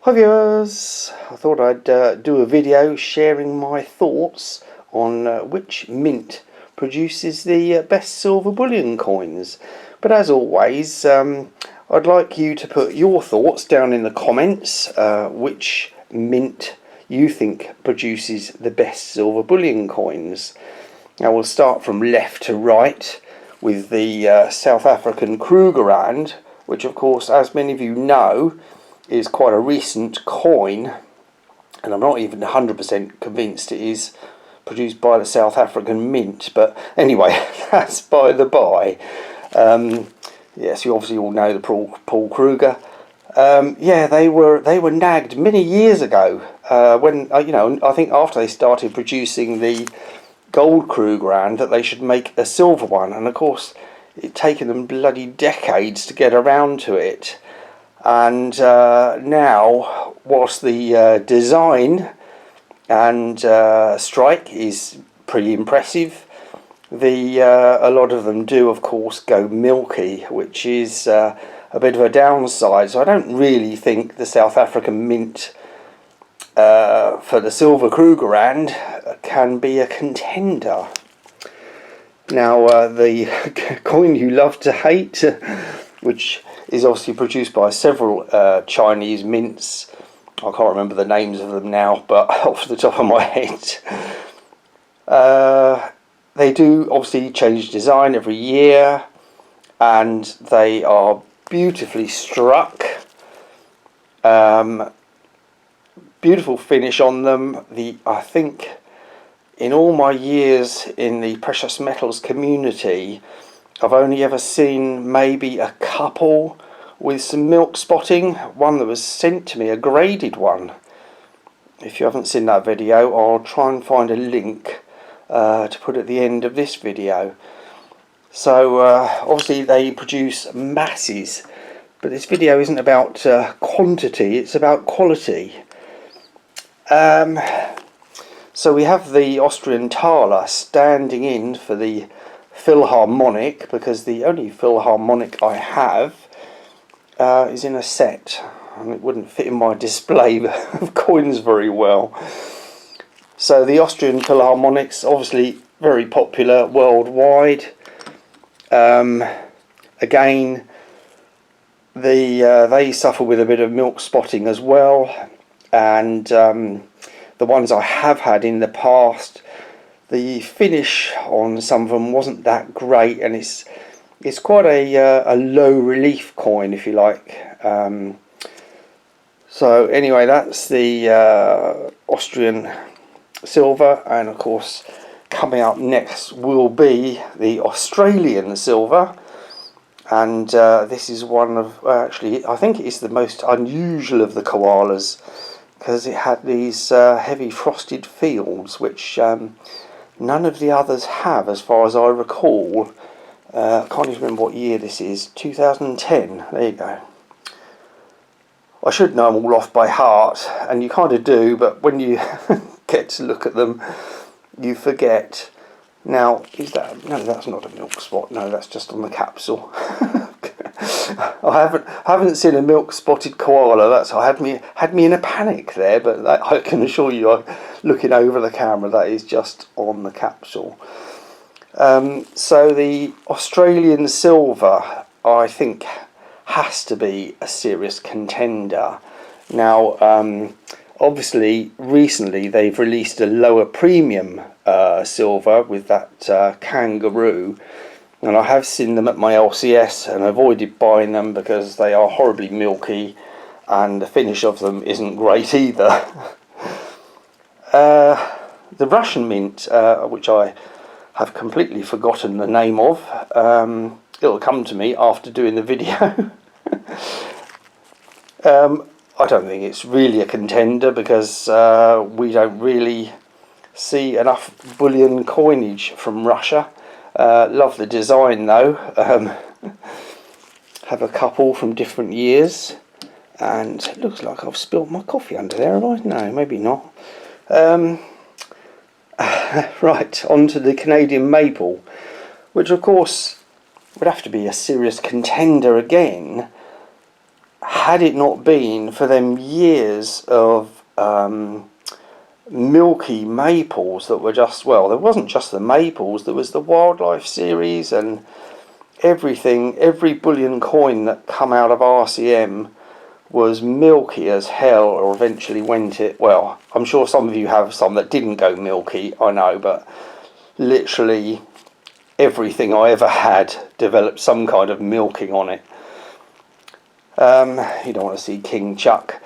Hi viewers, I thought I'd do a video sharing my thoughts on which mint produces the best silver bullion coins. But as always, I'd like you to put your thoughts down in the comments, which mint you think produces the best silver bullion coins. Now we'll start from left to right with the South African Krugerrand, which of course, as many of you know, is quite a recent coin, and I'm not even 100% convinced it is produced by the South African Mint, but anyway, that's by the by. Yes, you obviously all know the Paul Kruger. Yeah, they were nagged many years ago when I think after they started producing the gold Krugerrand that they should make a silver one, and of course it'd taken them bloody decades to get around to it. And now, whilst the design and strike is pretty impressive, a lot of them do, of course, go milky, which is a bit of a downside. So I don't really think the South African Mint for the silver Krugerrand can be a contender. Now, the coin you love to hate, which is obviously produced by several Chinese mints. I can't remember the names of them now, but off the top of my head. They do obviously change design every year, and they are beautifully struck. Beautiful finish on them. I think in all my years in the precious metals community, I've only ever seen maybe a couple with some milk spotting. One that was sent to me, a graded one. If you haven't seen that video, I'll try and find a link to put at the end of this video. So obviously they produce masses, but this video isn't about quantity, it's about quality. So we have the Austrian Thaler standing in for the Philharmonic, because the only Philharmonic I have is in a set, and it wouldn't fit in my display of coins very well. So the Austrian Philharmonics, obviously very popular worldwide. Again, they suffer with a bit of milk spotting as well, and the ones I have had in the past, the finish on some of them wasn't that great, and it's quite a low relief coin, if you like. So anyway, that's the Austrian silver, and of course coming up next will be the Australian silver, and this is one of, actually I think it's the most unusual of the koalas, because it had these heavy frosted fields, which none of the others have, as far as I recall. I can't even remember what year this is. 2010. There you go. I should know them all off by heart, and you kind of do, but when you get to look at them, you forget. Now, is that... No, that's not a milk spot. No, that's just on the capsule. I haven't seen a milk spotted koala. That's had me in a panic there, but I can assure you, looking over the camera, that is just on the capsule. So the Australian silver, I think, has to be a serious contender. Now, obviously, recently they've released a lower premium silver with that kangaroo, and I have seen them at my LCS and avoided buying them because they are horribly milky, and the finish of them isn't great either. The Russian mint, which I have completely forgotten the name of, it'll come to me after doing the video. I don't think it's really a contender, because we don't really see enough bullion coinage from Russia. Love the design though. Have a couple from different years, and it looks like I've spilt my coffee under there, have I? No, maybe not. Right, on to the Canadian maple, which of course would have to be a serious contender again. had it not been for them years of milky maples that were just, well, there wasn't just the maples, there was the wildlife series and everything. Every bullion coin that come out of RCM was milky as hell, or eventually went it. Well, I'm sure some of you have some that didn't go milky, I know, but literally everything I ever had developed some kind of milking on it. You don't want to see King Chuck.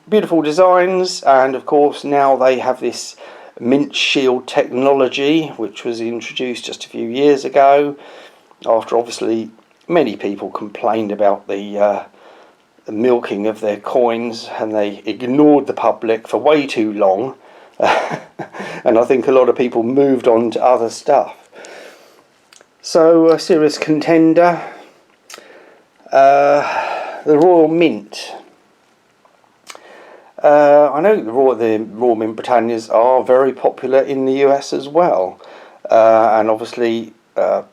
Beautiful designs, and of course now they have this mint shield technology, which was introduced just a few years ago, after obviously many people complained about the milking of their coins, and they ignored the public for way too long. And I think a lot of people moved on to other stuff. So a serious contender, the Royal Mint. I know the Royal Mint Britannias are very popular in the US as well, and obviously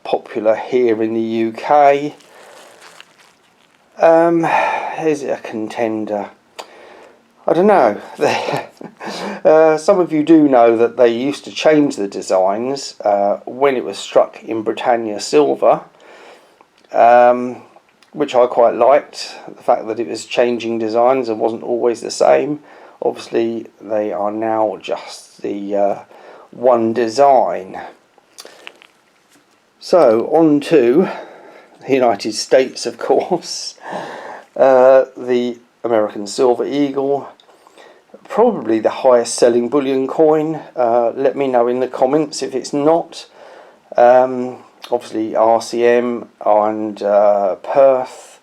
popular here in the UK. Is it a contender? I don't know. Some of you do know that they used to change the designs when it was struck in Britannia silver, which I quite liked, the fact that it was changing designs and wasn't always the same. Obviously they are now just the one design. So on to the United States, of course. The American Silver Eagle, probably the highest selling bullion coin. Let me know in the comments if it's not. Obviously RCM and Perth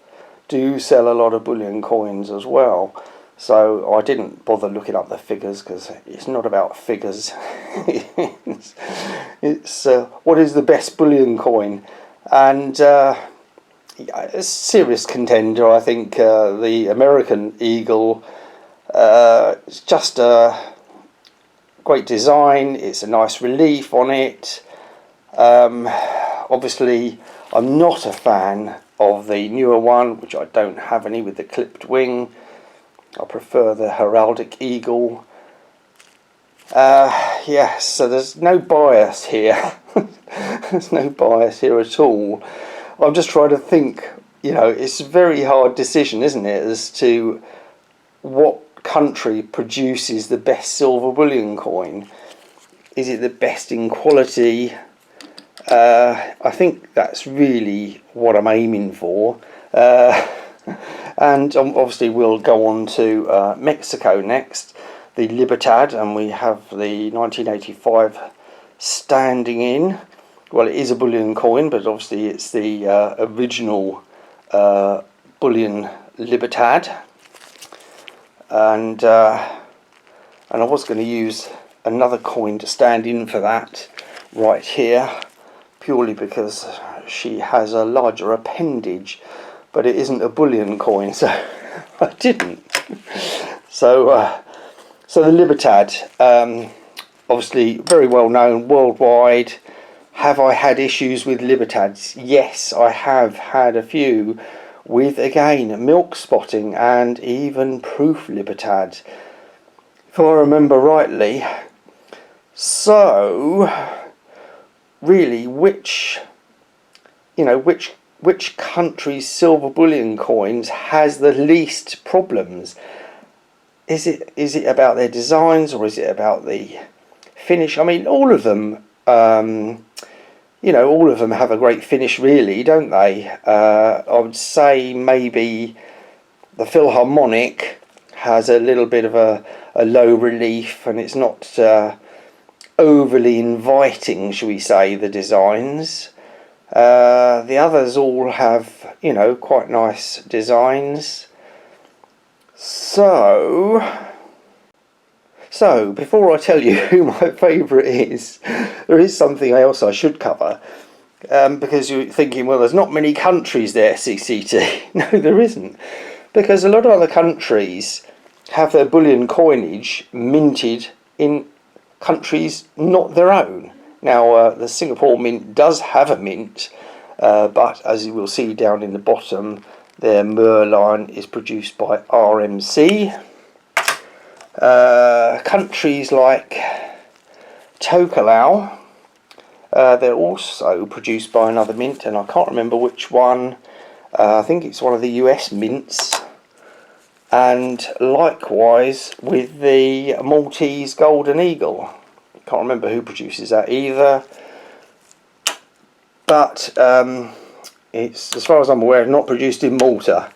do sell a lot of bullion coins as well, so I didn't bother looking up the figures because it's not about figures. it's what is the best bullion coin, and a serious contender, I think, the American Eagle. It's just a great design, it's a nice relief on it. Obviously I'm not a fan of the newer one, which I don't have any, with the clipped wing. I prefer the heraldic eagle. Yes, so there's no bias here. There's no bias here at all. I'm just trying to think, you know, it's a very hard decision, isn't it, as to what country produces the best silver bullion coin. Is it the best in quality? I think that's really what I'm aiming for. And obviously we'll go on to Mexico next, the Libertad, and we have the 1985 standing in. Well, it is a bullion coin, but obviously it's the original bullion Libertad. And I was going to use another coin to stand in for that right here, purely because she has a larger appendage, but it isn't a bullion coin, so I didn't. So the Libertad, obviously very well known worldwide. Have I had issues with Libertads? Yes, I have had a few, with again milk spotting and even proof Libertad, if I remember rightly. So really, which country's silver bullion coins has the least problems? Is it about their designs, or is it about the finish? I mean, all of them, all of them have a great finish, really, don't they? I would say maybe the Philharmonic has a little bit of a low relief, and it's not overly inviting, shall we say, the designs. The others all have, quite nice designs. So before I tell you who my favourite is, there is something else I should cover, because you're thinking, well, there's not many countries there, CCT. No, there isn't, because a lot of other countries have their bullion coinage minted in countries not their own. Now, the Singapore Mint does have a mint, but as you will see down in the bottom, Their Bullion is produced by RMC. Countries like Tokelau, they're also produced by another mint, and I can't remember which one. I think it's one of the US mints. And likewise with the Maltese Golden Eagle. Can't remember who produces that either. But it's, as far as I'm aware, not produced in Malta.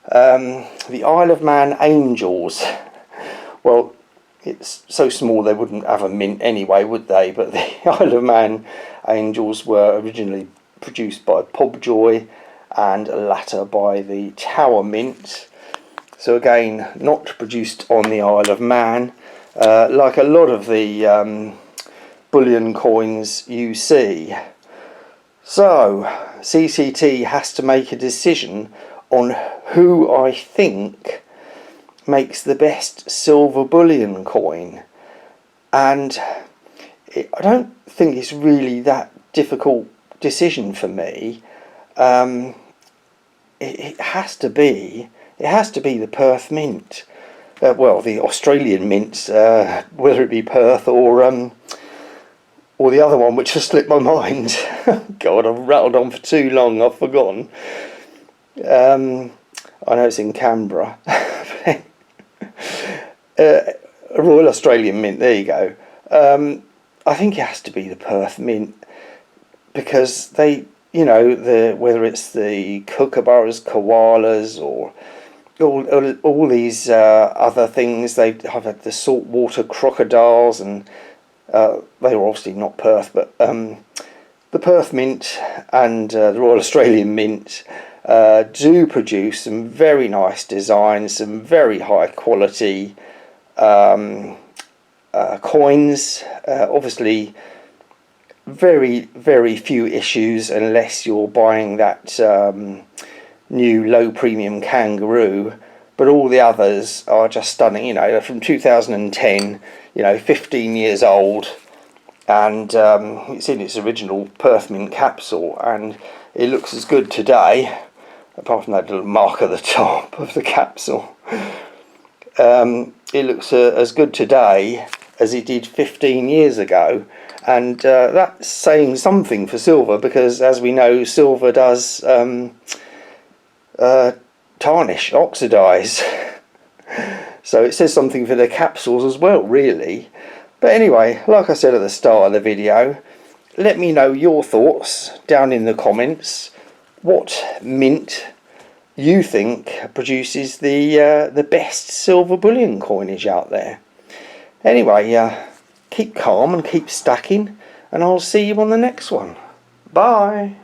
The Isle of Man Angels. Well, it's so small they wouldn't have a mint anyway, would they? But the Isle of Man Angels were originally produced by Pobjoy and latter by the Tower Mint. So again, not produced on the Isle of Man, like a lot of the bullion coins you see. So CCT has to make a decision on who I think makes the best silver bullion coin, and I don't think it's really that difficult decision for me. It has to be the Perth Mint. Well, the Australian mints, whether it be Perth or the other one, which has slipped my mind. God, I've rattled on for too long, I've forgotten. I know it's in Canberra. A Royal Australian Mint, there you go. I think it has to be the Perth Mint, because they, you know, whether it's the kookaburras, koalas, or all these other things, they've had the saltwater crocodiles, and they were obviously not Perth, but the Perth Mint and the Royal Australian Mint do produce some very nice designs, some very high quality coins. Obviously very, very few issues unless you're buying that new low premium kangaroo, but all the others are just stunning. You know, they're from 2010, you know, 15 years old, and it's in its original Perth Mint capsule, and it looks as good today, apart from that little mark at the top of the capsule. It looks as good today as it did 15 years ago, and that's saying something for silver, because as we know, silver does tarnish, oxidize. So it says something for the capsules as well, really. But anyway, like I said at the start of the video, let me know your thoughts down in the comments. What mint you think produces the best silver bullion coinage out there? Anyway, keep calm and keep stacking, and I'll see you on the next one. Bye.